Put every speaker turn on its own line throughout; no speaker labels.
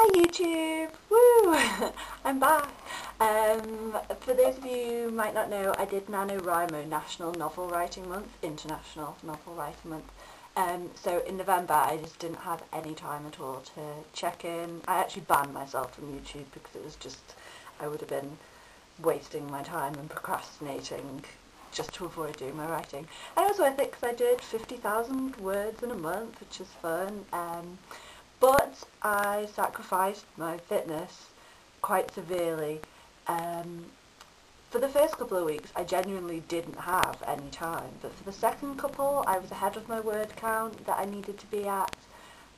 Hi YouTube! Woo! I'm back. For those of you who might not know, I did NaNoWriMo, National Novel Writing Month, International Novel Writing Month. So in November I just didn't have any time at all to check in. I actually banned myself from YouTube because it was just, I would have been wasting my time and procrastinating just to avoid doing my writing. And also I think because I did 50,000 words in a month, which is fun. But I sacrificed my fitness quite severely. For the first couple of weeks, I genuinely didn't have any time. But for the second couple, I was ahead of my word count that I needed to be at.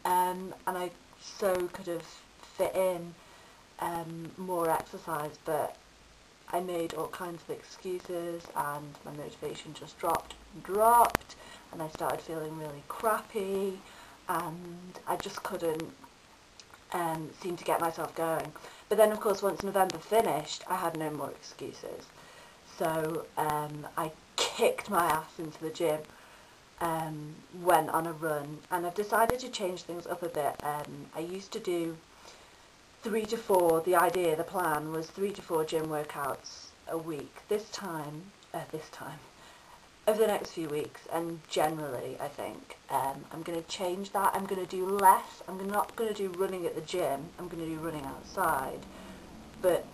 And I so could have fit in more exercise, but I made all kinds of excuses and my motivation just dropped, and I started feeling really crappy. And I just couldn't seem to get myself going. But then of course once November finished I had no more excuses. So I kicked my ass into the gym, went on a run, and I've decided to change things up a bit. I used to do 3 to 4, the plan was 3 to 4 gym workouts a week. This time, over the next few weeks, and generally I think I'm going to change that. I'm going to do less. I'm not going to do running at the gym, I'm going to do running outside. But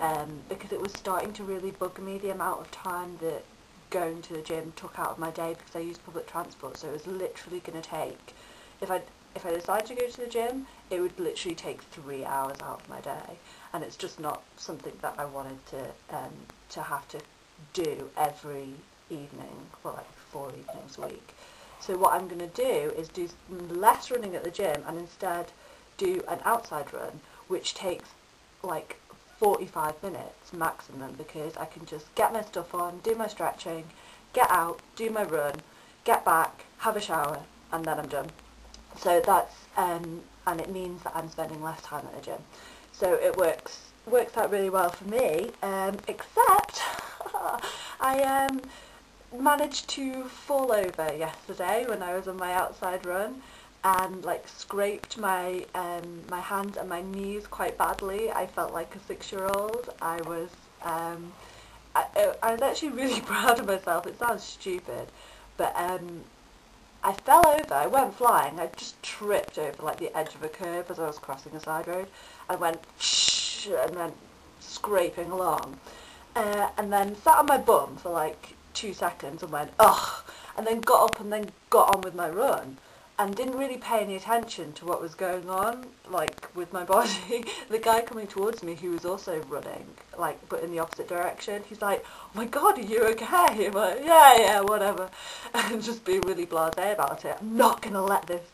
because it was starting to really bug me, the amount of time that going to the gym took out of my day because I used public transport, so it was literally going to take, if I decided to go to the gym, it would literally take 3 hours out of my day, and it's just not something that I wanted to have to do every evening for like 4 evenings a week. So what I'm going to do is do less running at the gym and instead do an outside run, which takes like 45 minutes maximum, because I can just get my stuff on, do my stretching, get out, do my run, get back, have a shower, and then I'm done. So that's and it means that I'm spending less time at the gym. So it works out really well for me, except I managed to fall over yesterday when I was on my outside run, and like scraped my my hand and my knees quite badly. I felt like a 6-year-old. I was actually really proud of myself. It sounds stupid, but I fell over. I went flying. I just tripped over like the edge of a curb as I was crossing a side road. I went shh and then scraping along, and then sat on my bum for like 2 seconds and went ugh, and then got up and then got on with my run, and didn't really pay any attention to what was going on like with my body. The guy coming towards me, who was also running like but in the opposite direction, he's like, "Oh my god, are you okay?" I'm like, yeah, whatever, and just being really blasé about it. I'm not gonna let this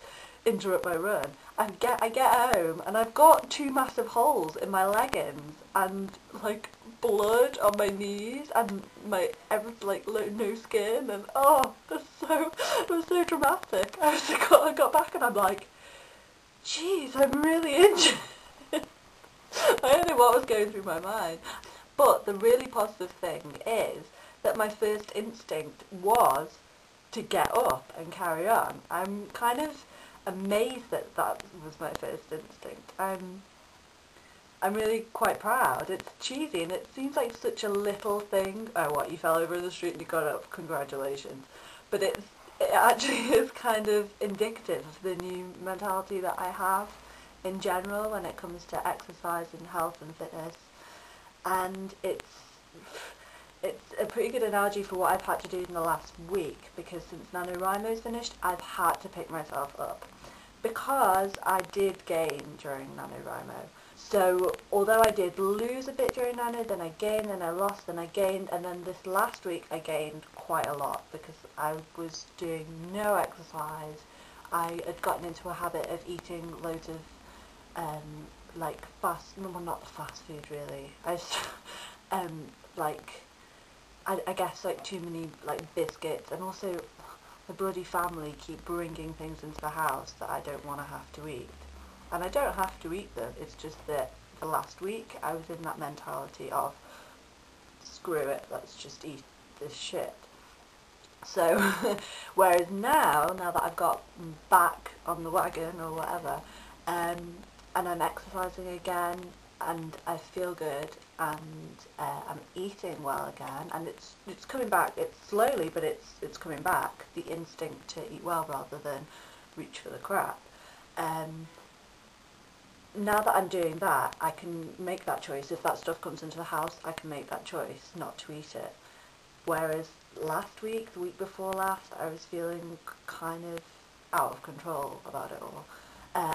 interrupt my run. I get home and I've got 2 massive holes in my leggings and like blood on my knees and my no skin, and oh, it was so dramatic. I got back and I'm like, jeez, I'm really injured. I don't know what was going through my mind. But the really positive thing is that my first instinct was to get up and carry on. I'm kind of amazed that that was my first instinct. I'm really quite proud. It's cheesy and it seems like such a little thing. Oh, what, you fell over in the street and you got up, congratulations. But it actually is kind of indicative of the new mentality that I have in general when it comes to exercise and health and fitness. And it's a pretty good analogy for what I've had to do in the last week, because since NaNoWriMo's finished, I've had to pick myself up. Because I did gain during NaNoWriMo. So although I did lose a bit during Nano, then I gained, then I lost, then I gained, and then this last week I gained quite a lot because I was doing no exercise. I had gotten into a habit of eating loads of like not fast food really. I guess like too many like biscuits, and also the bloody family keep bringing things into the house that I don't want to have to eat. And I don't have to eat them, it's just that the last week I was in that mentality of screw it, let's just eat this shit. So, whereas now that I've got back on the wagon or whatever, and I'm exercising again, and I feel good, and I'm eating well again, and it's coming back. It's slowly, but it's coming back. The instinct to eat well rather than reach for the crap. Now that I'm doing that, I can make that choice. If that stuff comes into the house, I can make that choice not to eat it. Whereas last week, the week before last, I was feeling kind of out of control about it all.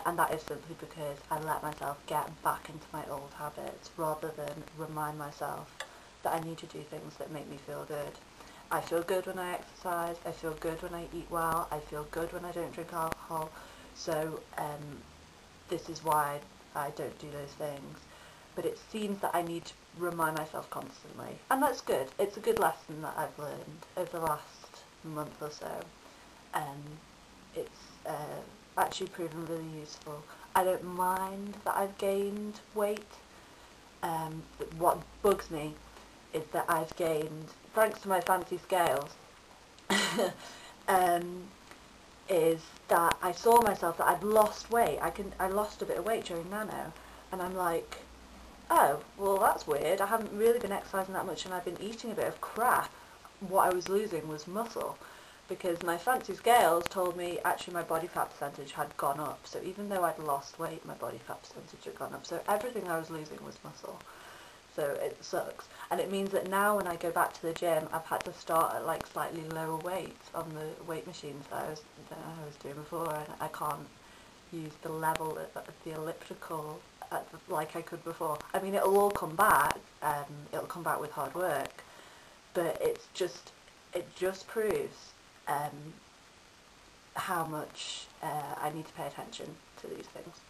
And that is simply because I let myself get back into my old habits rather than remind myself that I need to do things that make me feel good. I feel good when I exercise, I feel good when I eat well, I feel good when I don't drink alcohol, so this is why I don't do those things. But it seems that I need to remind myself constantly, and that's good. It's a good lesson that I've learned over the last month or so. It's actually proven really useful. I don't mind that I've gained weight. What bugs me is that I've gained, thanks to my fancy scales, is that I saw myself that I'd lost weight. I lost a bit of weight during Nano, and I'm like, oh, well that's weird. I haven't really been exercising that much and I've been eating a bit of crap. What I was losing was muscle, because my fancy scales told me actually my body fat percentage had gone up. So even though I'd lost weight, my body fat percentage had gone up. So everything I was losing was muscle. So it sucks. And it means that now when I go back to the gym, I've had to start at like slightly lower weights on the weight machines that I was doing before, and I can't use the level of the elliptical like I could before. I mean, it'll all come back, it'll come back with hard work, but it just proves how much I need to pay attention to these things.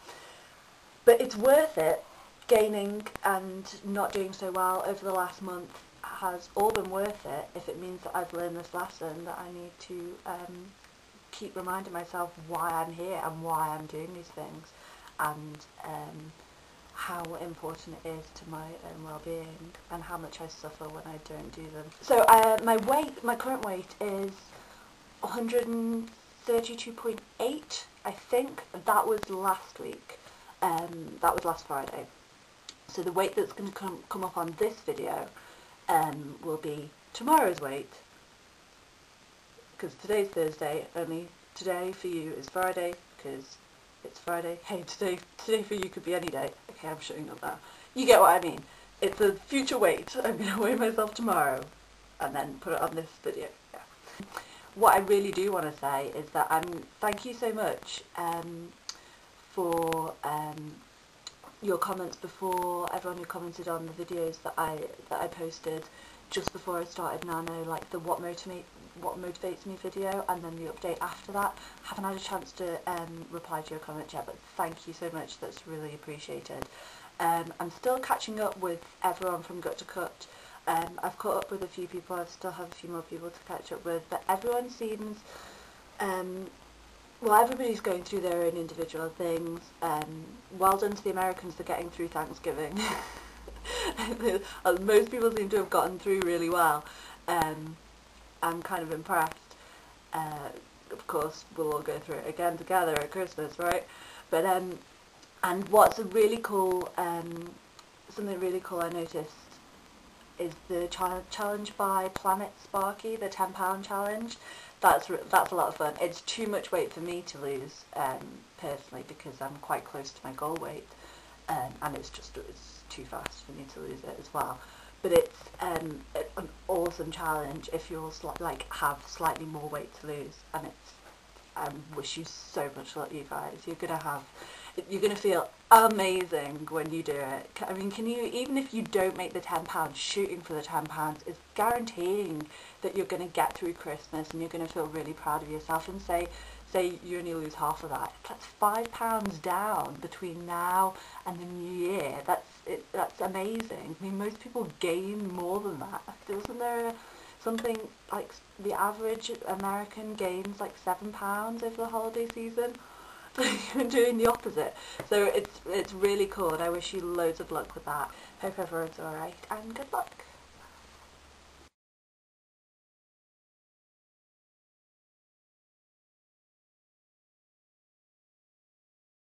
But it's worth it. Gaining and not doing so well over the last month has all been worth it if it means that I've learned this lesson, that I need to keep reminding myself why I'm here and why I'm doing these things, and how important it is to my own well-being and how much I suffer when I don't do them. So my current weight is 132.8, I think. That was last week. That was last Friday. So the weight that's going to come up on this video will be tomorrow's weight, because today's Thursday. Only today for you is Friday, because it's Friday. Hey, today for you could be any day. Okay, I'm shutting up now. You get what I mean. It's a future weight. I'm going to weigh myself tomorrow and then put it on this video. Yeah. What I really do want to say is that thank you so much for your comments before, everyone who commented on the videos that I posted just before I started Nano, like the what motivates me video, and then the update after that. Haven't had a chance to reply to your comments yet, but thank you so much, that's really appreciated. I'm still catching up with everyone from Gut to Cut. I've caught up with a few people, I still have a few more people to catch up with, but everyone seems well, everybody's going through their own individual things. Well done to the Americans for getting through Thanksgiving. Most people seem to have gotten through really well. I'm kind of impressed. Of course, we'll all go through it again together at Christmas, right? But and what's a really cool, something really cool I noticed is the challenge by Planet Sparky, the 10-pound challenge. That's a lot of fun. It's too much weight for me to lose, personally, because I'm quite close to my goal weight, and it's too fast for me to lose it as well. But it's an awesome challenge if you're have slightly more weight to lose, and I wish you so much luck, you guys. You're gonna feel amazing when you do it. I mean, even if you don't make the £10, shooting for the £10 is guaranteeing that you're going to get through Christmas and you're going to feel really proud of yourself. And say you only lose half of that, that's £5 down between now and the new year. That's amazing. I mean, most people gain more than that. Wasn't there something like the average American gains like £7 over the holiday season? You're doing the opposite. So it's really cool, and I wish you loads of luck with that. Hope everyone's alright, and good luck.